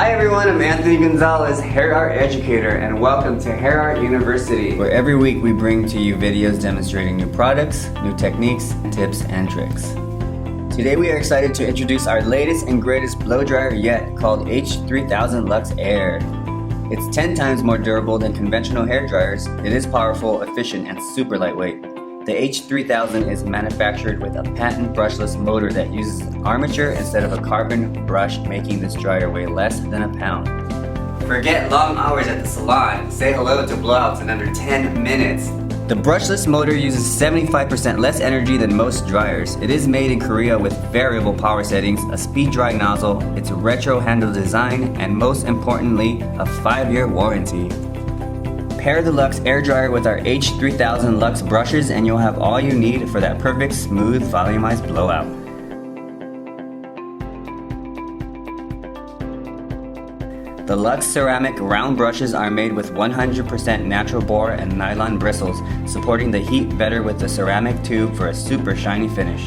Hi everyone, I'm Anthony Gonzalez, hair art educator, and welcome to Hair Art University, where every week we bring to you videos demonstrating new products, new techniques, tips, and tricks. Today we are excited to introduce our latest and greatest blow dryer yet, called H3000 Luxe Air. It's 10 times more durable than conventional hair dryers. It is powerful, efficient, and super lightweight. The H3000 is manufactured with a patent brushless motor that uses an armature instead of a carbon brush, making this dryer weigh less than a pound. Forget long hours at the salon. Say hello to blowouts in under 10 minutes. The brushless motor uses 75% less energy than most dryers. It is made in Korea with variable power settings, a speed dry nozzle, its retro handle design, and most importantly, a 5-year warranty. Pair the Luxe Air Dryer with our H3000 Luxe brushes and you'll have all you need for that perfect, smooth, volumized blowout. The Luxe ceramic round brushes are made with 100% natural bore and nylon bristles, supporting the heat better with the ceramic tube for a super shiny finish.